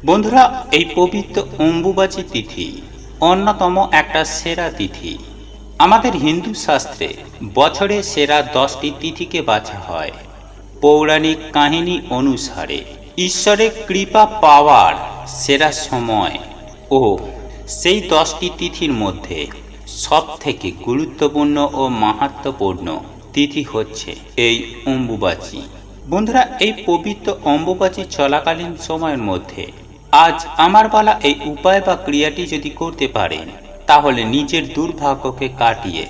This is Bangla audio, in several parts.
বন্ধুরা, এই পবিত্র অম্বুবাচী তিথি অন্যতম একটা সেরা তিথি। আমাদের হিন্দু শাস্ত্রে বছরে সেরা 10টি তিথিকে বাছা হয়। পৌরাণিক কাহিনী অনুসারে ঈশ্বরের কৃপা পাওয়ার সেরা সময় ও সেই 10টি তিথির মধ্যে সব থেকে গুরুত্বপূর্ণ ও মাহাত্ম্যপূর্ণ তিথি হচ্ছে এই অম্বুবাচী। বন্ধুরা, এই পবিত্র অম্বুবাচী চলাকালীন সময়ের মধ্যে আজ আমার বলা এই উপায় বা ক্রিয়াটি যদি করতে পারেন, তাহলে নিজের দুর্ভাগ্যকে কাটিয়ে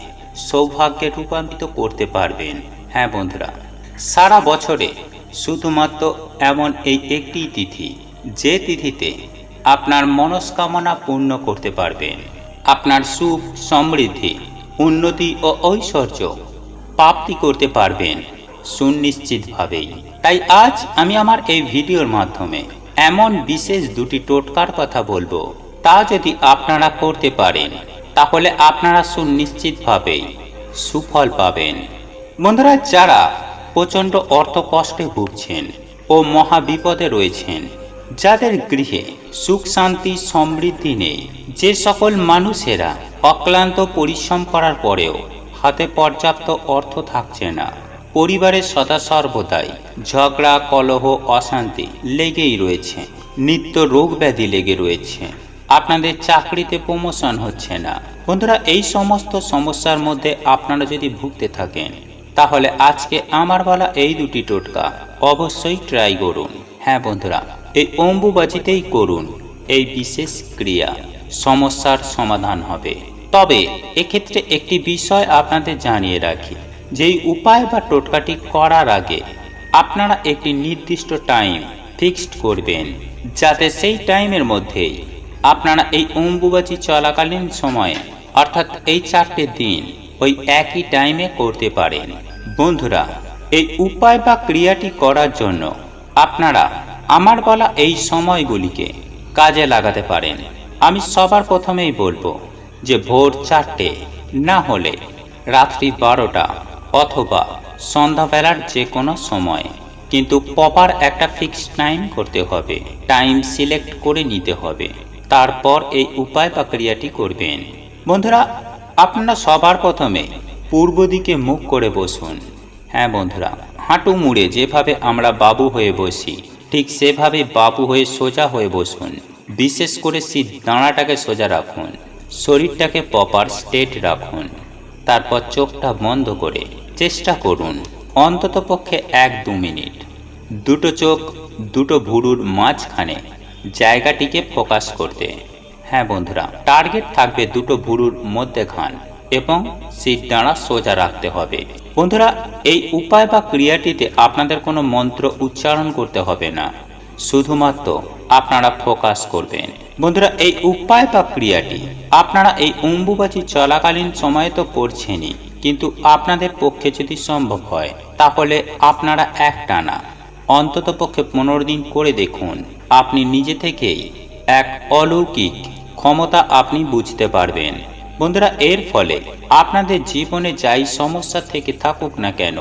সৌভাগ্যে রূপান্তরিত করতে পারবেন। হ্যাঁ বন্ধুরা, সারা বছরে শুধুমাত্র এমন এই একটি তিথি, যে তিথিতে আপনার মনস্কামনা পূর্ণ করতে পারবেন। আপনার সুখ, সমৃদ্ধি, উন্নতি ও ঐশ্বর্য প্রাপ্তি করতে পারবেন সুনিশ্চিতভাবেই। তাই আজ আমি আমার এই ভিডিওর মাধ্যমে এমন বিশেষ দুটি টোটকার কথা বলবো, তা যদি আপনারা করতে পারেন তাহলে আপনারা সুনিশ্চিতভাবেই সুফল পাবেন। বন্ধুরা, যারা প্রচণ্ড অর্থ কষ্টে ভুগছেন ও মহা বিপদে রয়েছেন, যাদের গৃহে সুখ শান্তি সমৃদ্ধি নেই, যে সকল মানুষেরা অক্লান্ত পরিশ্রম করার পরেও হাতে পর্যাপ্ত অর্থ থাকছে না, পরিবারের সদা সর্বদাই ঝগড়া কলহ অশান্তি লেগেই রয়েছে, নিত্য রোগ ব্যাধি লেগে রয়েছে, আপনাদের চাকরিতে প্রমোশন হচ্ছে না। বন্ধুরা, এই সমস্ত সমস্যার মধ্যে আপনারা যদি ভুগতে থাকেন, তাহলে আজকে আমার বলা এই দুটি টোটকা অবশ্যই ট্রাই করুন। হ্যাঁ বন্ধুরা, এই অম্বুবাচীতেই করুন এই বিশেষ ক্রিয়া, সমস্যার সমাধান হবে। তবে এক্ষেত্রে একটি বিষয় আপনাদের জানিয়ে রাখি, যেই উপায় বা টোটকাটি করার আগে আপনারা একটি নির্দিষ্ট টাইম ফিক্সড করবেন, যাতে সেই টাইমের মধ্যেই আপনারা এই অম্বুবাচী চলাকালীন সময়ে অর্থাৎ এই 4টে দিন ওই একই টাইমে করতে পারেন। বন্ধুরা, এই উপায় বা ক্রিয়াটি করার জন্য আপনারা আমার বলা এই সময়গুলিকে কাজে লাগাতে পারেন। আমি সবার প্রথমেই বলবো যে ভোর 4টে, না হলে রাত্রি 12টা অথবা সন্ধ্যাবেলার যে কোনো সময়, কিন্তু প্রপার একটা ফিক্সড টাইম করতে হবে, টাইম সিলেক্ট করে নিতে হবে, তারপর এই উপায় বা ক্রিয়াটি করবেন। বন্ধুরা, আপনারা সবার প্রথমে পূর্ব দিকে মুখ করে বসুন। হ্যাঁ বন্ধুরা, হাঁটু মুড়ে যেভাবে আমরা বাবু হয়ে বসি, ঠিক সেভাবে বাবু হয়ে সোজা হয়ে বসুন। বিশেষ করে শীত দাঁড়াটাকে সোজা রাখুন, শরীরটাকে প্রপার স্ট্রেট রাখুন। তারপর চোখটা বন্ধ করে চেষ্টা করুন অন্ততপক্ষে 1-2 মিনিট দুটো চোখ দুটো ভুরুর মাঝখানে জায়গাটিকে ফোকাস করতে। হ্যাঁ বন্ধুরা, টার্গেট থাকবে দুটো ভুরুর মধ্যেখান এবং শীত দাঁড়া সোজা রাখতে হবে। বন্ধুরা, এই উপায় বা ক্রিয়াটিতে আপনাদের কোনো মন্ত্র উচ্চারণ করতে হবে না, শুধুমাত্র আপনারা ফোকাস করবেন। বন্ধুরা, এই উপায় বা ক্রিয়াটি আপনারা এই অম্বুবাচী চলাকালীন সময়ে তো করছেনই, কিন্তু আপনাদের পক্ষে যদি সম্ভব হয় তাহলে আপনারা একটানা অন্তত পক্ষে 15 দিন করে দেখুন। আপনি নিজে থেকেই এক অলৌকিক ক্ষমতা আপনি বুঝতে পারবেন। বন্ধুরা, এর ফলে আপনাদের জীবনে যাই সমস্যা থেকে থাকুক না কেন,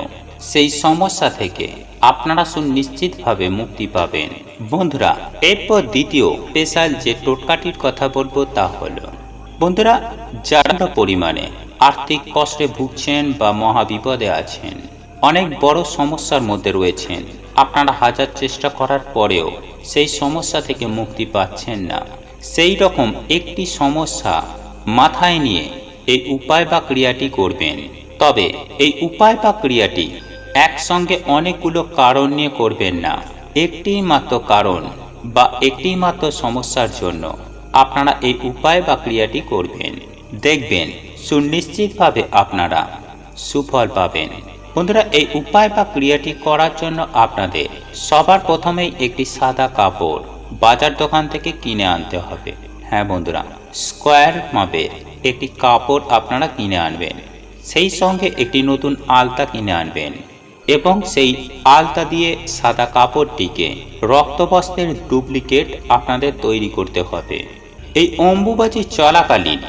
সেই সমস্যা থেকে আপনারা সুনিশ্চিতভাবে মুক্তি পাবেন। বন্ধুরা, এরপর দ্বিতীয় স্পেশাল যে টোটকাটির কথা বলবো তা হলো, বন্ধুরা, যারা পরিমাণে আর্থিক কষ্টে ভুগছেন বা মহাবিপদে আছেন, অনেক বড় সমস্যার মধ্যে রয়েছেন, আপনারা হাজার চেষ্টা করার পরেও সেই সমস্যা থেকে মুক্তি পাচ্ছেন না, সেই রকম একটি সমস্যা মাথায় নিয়ে এই উপায় বা ক্রিয়াটি করবেন। তবে এই উপায় বা ক্রিয়াটি একসঙ্গে অনেকগুলো কারণ নিয়ে করবেন না, একটি মাত্র কারণ বা একটি মাত্র সমস্যার জন্য আপনারা এই উপায় বা ক্রিয়াটি করবেন। দেখবেন সুনিশ্চিতভাবে আপনারা সুফল পাবেন। বন্ধুরা, এই উপায় বা ক্রিয়াটি করার জন্য আপনাদের সবার প্রথমেই একটি সাদা কাপড় বাজার দোকান থেকে কিনে আনতে হবে। হ্যাঁ বন্ধুরা, স্কোয়ার মাপের একটি কাপড় আপনারা কিনে আনবেন, সেই সঙ্গে একটি নতুন আলতা কিনে আনবেন এবং সেই আলতা দিয়ে সাদা কাপড়টিকে রক্তবস্ত্রের ডুপ্লিকেট আপনাদের তৈরি করতে হবে। এই অম্বুবাচী চলাকালীন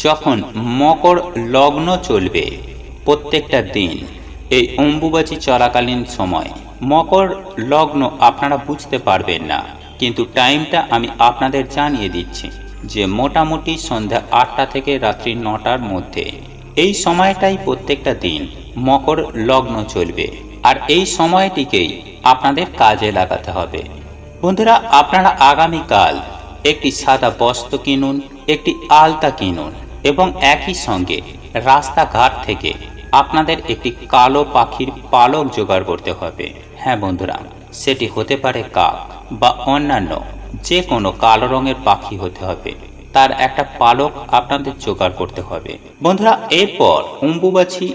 যখন মকর লগ্ন চলবে, প্রত্যেকটা দিন এই অম্বুবাচী চলাকালীন সময় মকর লগ্ন আপনারা বুঝতে পারবেন না, কিন্তু টাইমটা আমি আপনাদের জানিয়ে দিচ্ছি যে মোটামুটি সন্ধ্যা 8টা থেকে রাত্রি 9টার মধ্যে। এই সময়টাই প্রত্যেকটা দিন মকর লগ্ন চলবে, আর এই সময়টিকেই আপনাদের কাজে লাগাতে হবে। বন্ধুরা, আপনারা আগামীকাল একটি সাদা বস্ত্র কিনুন, একটি আলতা কিনুন এবং একই সঙ্গে রাস্তাঘাট থেকে আপনাদের একটি কালো পাখির পালক জোগাড় করতে হবে। হ্যাঁ বন্ধুরা, সেটি হতে পারে কাক বা অন্যান্য যে কোনো কালো রঙের পাখি হতে হবে। তার একটা পালক আপনাদের জোগাড় করতে হবে। বন্ধুরা, এরপর অম্বুবাচী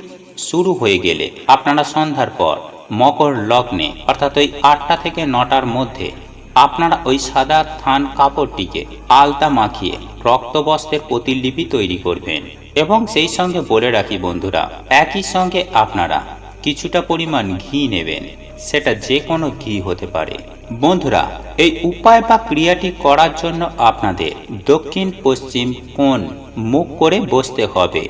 শুরু হয়ে গেলে আপনারা সন্ধ্যার পর মকর লগ্নে অর্থাৎ ওই 8টা থেকে 9টার মধ্যে আপনারা ওই সাদা থান কাপড়টিকে আলতা মাখিয়ে রক্তবস্ত্রের প্রতিলিপি তৈরি করবেন। এবং সেই সঙ্গে বলে রাখি বন্ধুরা, একই সঙ্গে আপনারা কিছুটা পরিমাণ ঘি নেবেন, সেটা যে কোনো ঘি হতে পারে। বন্ধুরা, এই উপায় বা ক্রিয়াটি করার জন্য আপনাদের দক্ষিণ পশ্চিম কোণ মুখ করে বসতে হবে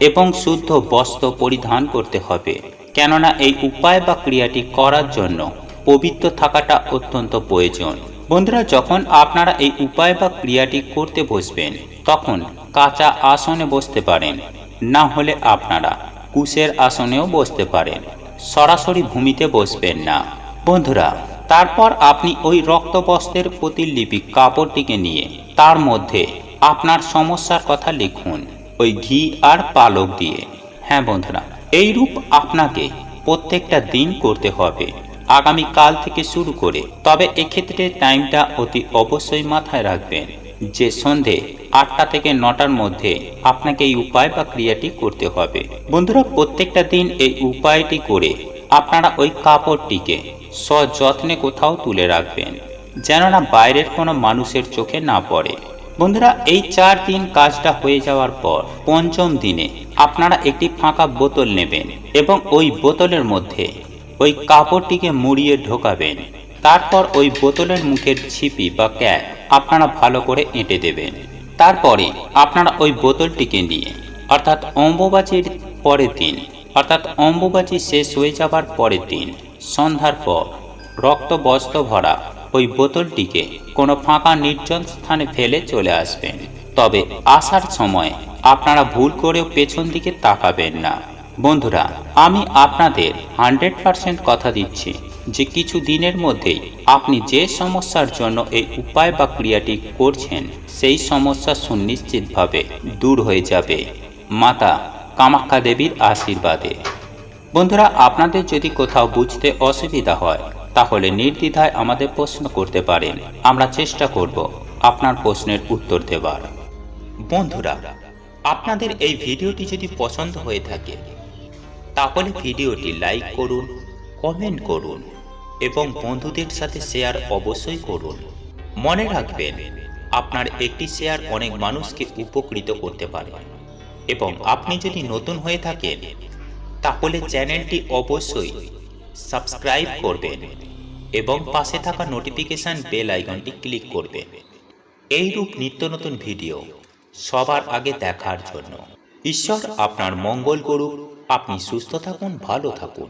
এবং শুদ্ধ বস্ত্র পরিধান করতে হবে। কেননা এই উপায় বা ক্রিয়াটি করার জন্য পবিত্র থাকাটা অত্যন্ত প্রয়োজন। বন্ধুরা, যখন আপনারা এই উপায় বা ক্রিয়াটি করতে বসবেন তখন কাঁচা আসনে বসতে পারেন, না হলে আপনারা কুশের আসনেও বসতে পারেন। সরাসরি ভূমিতে বসবেন না। বন্ধুরা, তারপর আপনি ওই রক্তবস্ত্রের প্রতিলিপি কাপড়টিকে নিয়ে তার মধ্যে আপনার সমস্যার কথা লিখুন ওই ঘি আর পালক দিয়ে। হ্যাঁ বন্ধুরা, এই রূপ আপনাকে প্রত্যেকটা দিন করতে হবে আগামীকাল থেকে শুরু করে। তবে এক্ষেত্রে টাইমটা অতি অবশ্যই মাথায় রাখবেন যে সন্ধে 8টা থেকে 9টার মধ্যে আপনাকে এই উপায় বা ক্রিয়াটি করতে হবে। বন্ধুরা, প্রত্যেকটা দিন এই উপায়টি করে আপনারা ওই কাপড়টিকে সযত্নে কোথাও তুলে রাখবেন, যেন না বাইরের কোনো মানুষের চোখে না পড়ে। বন্ধুরা, এই 4 দিন কাজটা হয়ে যাওয়ার পর 5ম দিনে আপনারা একটি ফাঁকা বোতল নেবেন এবং ওই বোতলের মধ্যে ওই কাপড়টিকে মুড়িয়ে ঢোকাবেন। তারপর ওই বোতলের মুখের ছিপি বা ক্যাপ আপনারা ভালো করে এঁটে দেবেন। তারপরে আপনারা ওই বোতলটিকে নিয়ে অর্থাৎ অম্বুবাচীর পরের দিন অর্থাৎ অম্বুবাচী শেষ হয়ে যাবার পরের দিন সন্ধ্যার পর রক্ত বস্ত্র ভরা ওই বোতলটিকে কোনো ফাঁকা নির্জন স্থানে ফেলে চলে আসবেন। তবে আসার সময় আপনারা ভুল করেও পেছন দিকে তাকাবেন না। বন্ধুরা, আমি আপনাদের 100% কথা দিচ্ছি যে কিছু দিনের মধ্যেই আপনি যে সমস্যার জন্য এই উপায় বা ক্রিয়াটি করছেন সেই সমস্যা সুনিশ্চিতভাবে দূর হয়ে যাবে মাতা কামাখ্যা দেবীর আশীর্বাদে। বন্ধুরা, আপনাদের যদি কোথাও বুঝতে অসুবিধা হয় তাহলে নির্দ্বিধায় আমাদের প্রশ্ন করতে পারেন। আমরা চেষ্টা করব আপনার প্রশ্নের উত্তর দেবার। বন্ধুরা, আপনাদের এই ভিডিওটি যদি পছন্দ হয়ে থাকে তাহলে ভিডিওটি লাইক করুন, কমেন্ট করুন এবং বন্ধুদের সাথে শেয়ার অবশ্যই করুন। মনে রাখবেন, আপনার একটি শেয়ার অনেক মানুষকে উপকৃত করতে পারে। এবং আপনি যদি নতুন হয়ে থাকেন তাহলে চ্যানেলটি অবশ্যই সাবস্ক্রাইব করবেন এবং পাশে থাকা নোটিফিকেশন বেল আইকনটি ক্লিক করবেন এইরূপ নিত্য নতুন ভিডিও সবার আগে দেখার জন্য। ঈশ্বর আপনার মঙ্গল করুক। আপনি সুস্থ থাকুন, ভালো থাকুন।